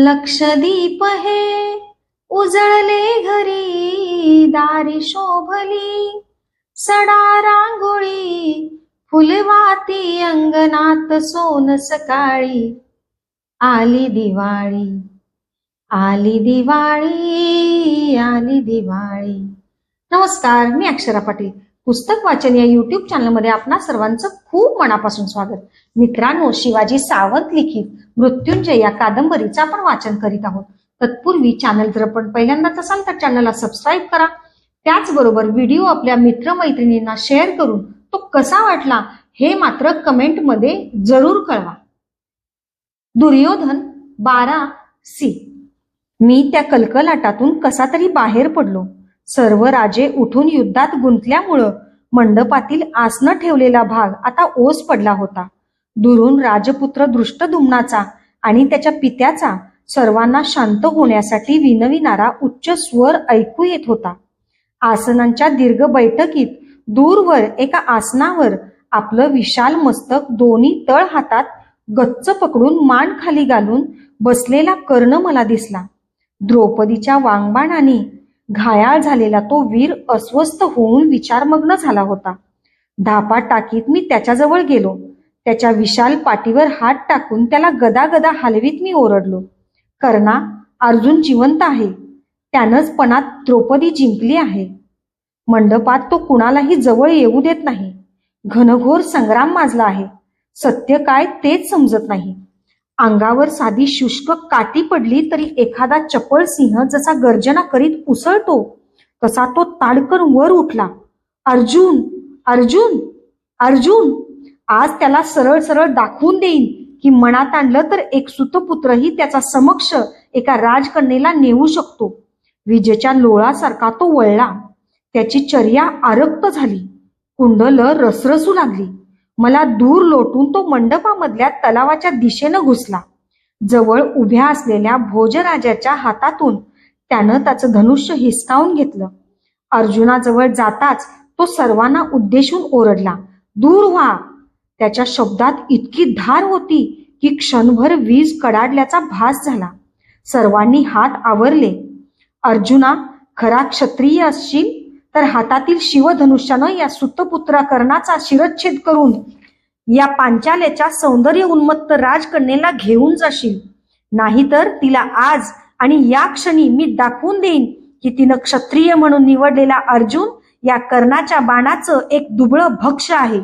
लक्षदीप हे उजळले घरी, दारी शोभली सडा रांगोळी, फुलवाती अंगणात सोन सकाळी. आली दिवाळी, आली दिवाळी, आली दिवाळी. नमस्कार, मी अक्षरा पाटील. पुस्तक वाचन या युट्यूब चॅनलमध्ये आपणा सर्वांचं खूप मनापासून स्वागत. मित्रांनो, शिवाजी सावंत लिखित मृत्युंजय या कादंबरीचं आपण वाचन करीत आहोत. तत्पूर्वी चॅनल जर आपण पहिल्यांदाच असाल तर चॅनलला सबस्क्राईब करा. त्याचबरोबर व्हिडिओ आपल्या मित्रमैत्रिणींना शेअर करून तो कसा वाटला हे मात्र कमेंटमध्ये जरूर कळवा. दुर्योधन 12 मी त्या कलकलाटातून कसा तरी बाहेर पडलो. सर्व राजे उठून युद्धात गुंतल्यामुळं मंडपातील आसनं ठेवलेला भाग आता ओस पडला होता. दुरून राजपुत्र दृष्टद्युम्नाचा आणि त्याच्या पित्याचा सर्वांना शांत होण्यासाठी विनविणारा उच्च स्वर ऐकू येत होता. आसनांच्या दीर्घ बैठकीत दूरवर एका आसनावर आपलं विशाल मस्तक दोन्ही तळ हातात गच्च पकडून मान खाली घालून बसलेला कर्ण मला दिसला. द्रौपदीच्या वांगबाणाने घायाळ झालेला तो वीर अस्वस्थ होऊन विचारमग्न झाला होता. धापा टाकीत मी त्याच्याजवळ गेलो. त्याच्या विशाल पाठीवर हात टाकून त्याला गदा गदा हलवीत मी ओरडलो, कर्णा, अर्जुन जिवंत आहे. त्यानंच पणात द्रौपदी जिंकली आहे. मंडपात तो कुणालाही जवळ येऊ देत नाही. घनघोर संग्राम माजला आहे. सत्य काय तेच समजत नाही. अंगावर साधी शुष्क काठी पडली तरी एखादा चपळ सिंह जसा गर्जना करीत उसळतो तसा तो ताडकन वर उठला. अर्जुन, अर्जुन, अर्जुन! आज त्याला सरळ सरळ दाखवून देईन की मनात आणलं तर एक सुतपुत्रही त्याचा समक्ष एका राजकन्येला नेऊ शकतो. विजेच्या लोळासारखा तो वळला. त्याची चर्या आरक्त झाली. कुंडलं रसरसू लागली. मला दूर लोटून तो मंडपामधल्या तलावाच्या दिशेनं घुसला. जवळ उभ्या असलेल्या भोजराजाच्या हातातून त्यानं त्याचं धनुष्य हिसकावून घेतलं. अर्जुनाजवळ जाताच तो सर्वांना उद्देशून ओरडला, दूर व्हा! त्याच्या शब्दात इतकी धार होती की क्षणभर वीज कडाडल्याचा भास झाला. सर्वांनी हात आवरले. अर्जुना, खरा क्षत्रिय असशील तर हातातील शिवधनुष्यानं या सुतपुत्रा कर्णाचा शिरच्छेद करून या पांचाल्याच्या सौंदर्य उन्मत्त राजकन्येला घेऊन जाशील. नाहीतर तिला आज आणि या क्षणी मी दाखवून देईन की तिनं क्षत्रिय म्हणून निवडलेला अर्जुन या कर्णाच्या बाणाचं एक दुबळं भक्ष आहे.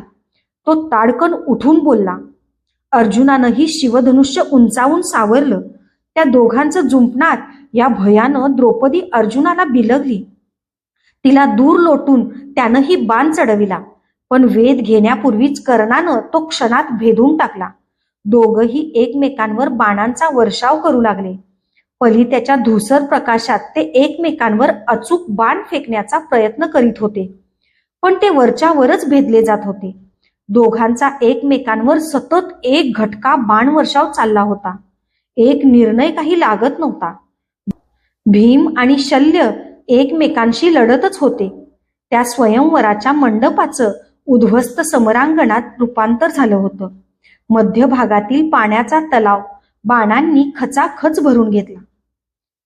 तो ताडकन उठून बोलला. अर्जुनानंही शिवधनुष्य उंचावून सावरलं. त्या दोघांचं जुंपणात या भयानं द्रौपदी अर्जुनाला बिलगली. तिला दूर लोटून त्यानंही बाण चढविला, पण वेध घेण्यापूर्वीच कर्णानं तो क्षणात भेदून टाकला. दोघंही एकमेकांवर बाणांचा वर्षाव करू लागले. पलित्याच्या धुसर प्रकाशात ते एकमेकांवर अचूक बाण फेकण्याचा प्रयत्न करीत होते, पण ते वरच्यावरच भेदले जात होते. दोघांचा एकमेकांवर सतत एक घटका बाण वर्षाव चालला होता. एक निर्णय काही लागत नव्हता. भीम आणि शल्य एकमेकांशी लढतच होते. त्या स्वयंवराच्या मंडपाचं उद्ध्वस्त समरांगणात रूपांतर झालं होतं. मध्यभागातील पाण्याचा तलाव बाणांनी खचाखच भरून घेतला.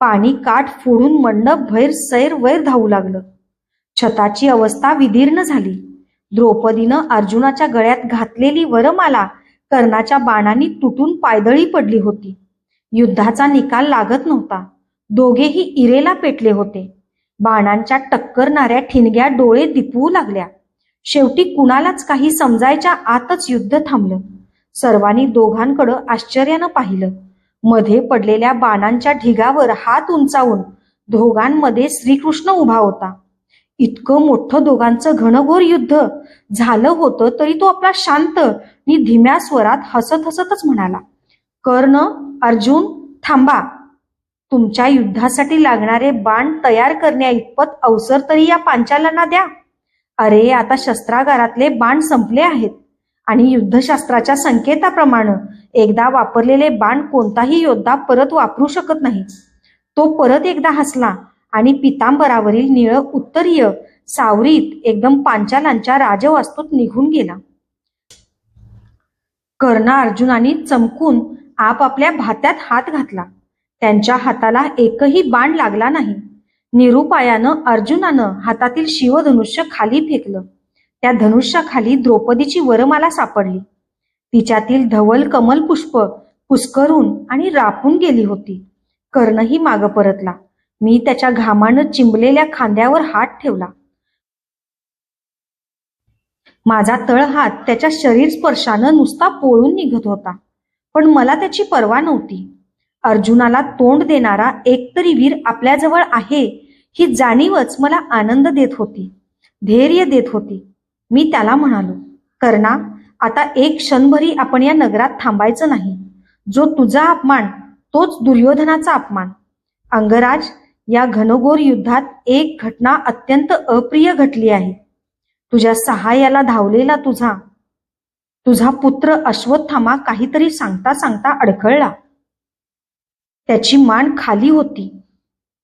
पाणी काठ फोडून मंडप भैर सैरवैर धावू लागलं. छताची अवस्था विदीर्ण झाली. द्रौपदीनं अर्जुनाच्या गळ्यात घातलेली वरमाला कर्णाच्या बाणांनी तुटून पायदळी पडली होती. युद्धाचा निकाल लागत नव्हता. दोघेही इरेला पेटले होते. बाणांच्या टक्करणाऱ्या ठिणग्या डोळे दिपवू लागल्या. शेवटी कुणालाच काही समजायच्या आतच युद्ध थांबलं. सर्वांनी दोघांकडं आश्चर्यानं पाहिलं. मध्ये पडलेल्या बाणांच्या ढिगावर हात उंचावून दोघांमध्ये श्रीकृष्ण उभा होता. इतकं मोठं दोघांचं घनघोर युद्ध झालं होतं तरी तो आपला शांत आणि धीम्या स्वरात हसत हसतच म्हणाला, कर्ण, अर्जुन, थांबा. तुमच्या युद्धासाठी लागणारे बाण तयार करण्या इतपत अवसर तरी या पांचालांना द्या. अरे, आता शस्त्रागारातले बाण संपले आहेत आणि युद्धशास्त्राच्या संकेताप्रमाणे एकदा वापरलेले बाण कोणताही योद्धा परत वापरू शकत नाही. तो परत एकदा हसला आणि पितांबरावरील निळं उत्तरीय सावरीत एकदम पांचालांच्या राजवास्तूत निघून गेला. कर्ण अर्जुनाने चमकून आपापल्या भात्यात हात घातला. त्यांच्या हाताला एकही बाण लागला नाही. निरुपायानं अर्जुनानं हातातील शिवधनुष्य खाली फेकलं. त्या धनुष्याखाली द्रौपदीची वरमाला सापडली. तिच्यातील धवल कमल पुष्प पुष्करून आणि रापून गेली होती. कर्णही मागं परतला. मी त्याच्या घामानं चिंबलेल्या खांद्यावर हात ठेवला. माझा तळहात त्याच्या शरीर स्पर्शानं नुसता पोळून निघत होता, पण मला त्याची पर्वा नव्हती. अर्जुनाला तोंड देणारा एकतरी वीर आपल्याजवळ आहे ही जाणीवच मला आनंद देत होती, धैर्य देत होती. मी त्याला म्हणालो, कर्णा, आता एक क्षणभरी आपण या नगरात थांबायचं नाही. जो तुझा अपमान तोच दुर्योधनाचा अपमान. अंगराज, या घनघोर युद्धात एक घटना अत्यंत अप्रिय घडली आहे. तुझ्या सहाय्याला धावलेला तुझा पुत्र अश्वत्थामा काहीतरी सांगता सांगता अडखळला. त्याची मान खाली होती,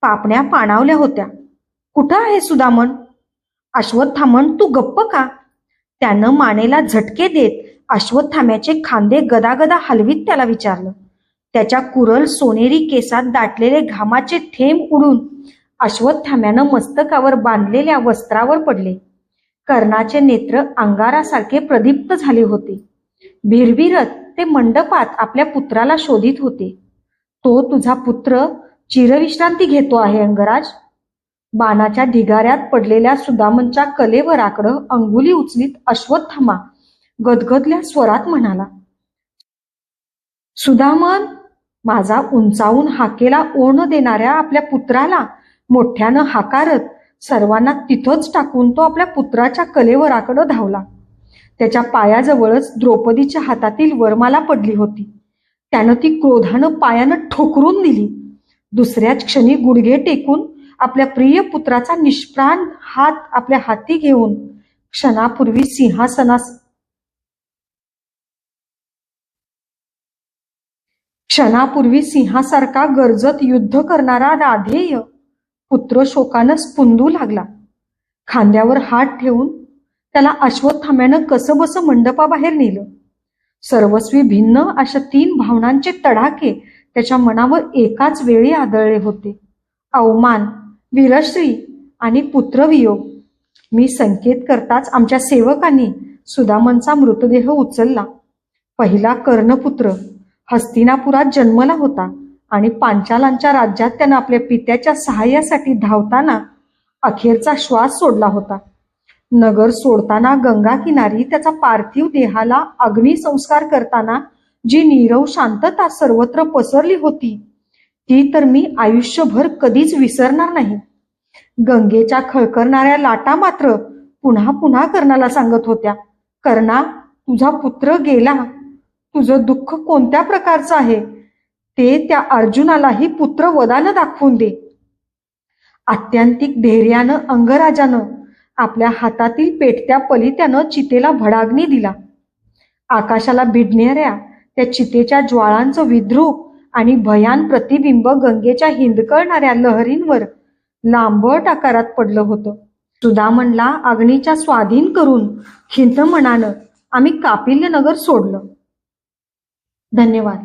पापण्या पाणावल्या होत्या. कुठं आहे सुदामन? अश्वत्थामन, तू गप्प का? त्यानं मानेला झटके देत अश्वत्थाम्याचे खांदे गदागदा हलवीत त्याला विचारलं. त्याच्या कुरल सोनेरी केसात दाटलेले घामाचे थेंब उडून अश्वत्थाम्यानं मस्तकावर बांधलेल्या वस्त्रावर पडले. कर्णाचे नेत्र अंगारासारखे प्रदीप्त झाले होते. भिरभिरत ते मंडपात आपल्या पुत्राला शोधित होते. तो तुझा पुत्र चिरविश्रांती घेतो आहे अंगराज. बाणाच्या ढिगाऱ्यात पडलेल्या सुदामनच्या कलेवराकडं अंगुली उचलीत अश्वत्थामा गदगदल्या स्वरात म्हणाला, सुदामन. माझा उंचावून हाकेला ओढ देणाऱ्या आपल्या पुत्राला मोठ्यानं हाकारत सर्वांना तिथंच टाकून तो आपल्या पुत्राच्या कलेवराकडं धावला. त्याच्या पायाजवळच द्रौपदीच्या हातातील वरमाला पडली होती. त्यानं ती क्रोधानं पायानं ठोकरून दिली. दुसऱ्याच क्षणी गुडघे टेकून आपल्या प्रिय पुत्राचा निष्प्राण हात आपल्या हाती घेऊन क्षणापूर्वी सिंहासारखा गरजत युद्ध करणारा राधेय पुत्र शोकानं स्फुंदू लागला. खांद्यावर हात ठेवून त्याला अश्वत्थाम्यानं कसंबसं मंडपाबाहेर नेलं. सर्वस्वी भिन्न अशा 3 भावनांचे तडाखे त्याच्या मनावर एकाच वेळी आदळले होते. अवमान, वीरश्री आणि पुत्रवियोग. मी संकेत करताच आमच्या सेवकांनी सुदामनचा मृतदेह उचलला. पहिला कर्णपुत्र हस्तिनापुरात जन्मला होता आणि पांचालांच्या राज्यात त्यानं आपल्या पित्याच्या सहाय्यासाठी धावताना अखेरचा श्वास सोडला होता. नगर सोडताना गंगा किनारी त्याचा पार्थिव देहाला अग्निसंस्कार करताना जी नीरव शांतता सर्वत्र पसरली होती ती तर मी आयुष्यभर कधीच विसरणार नाही. गंगेच्या खळखळणाऱ्या लाटा मात्र पुन्हा पुन्हा कर्णाला सांगत होत्या, कर्णा, तुझा पुत्र गेला. तुझं दुःख कोणत्या प्रकारचं आहे ते त्या अर्जुनालाही पुत्र वदानं दाखवून दे. आत्यंतिक धैर्यानं अंगराजानं आपल्या हातातील पेटत्या पलित्यानं चितेला भडाग्नी दिला. आकाशाला भिडणाऱ्या त्या चितेच्या ज्वाळांचं विद्रूप आणि भयान प्रतिबिंब गंगेच्या हिंदकळणाऱ्या लहरींवर लांबट आकारात पडलं होतं. सुदामनला अग्नीच्या स्वाधीन करून खिन्न मनानं आम्ही कापिल्य नगर सोडलं. धन्यवाद.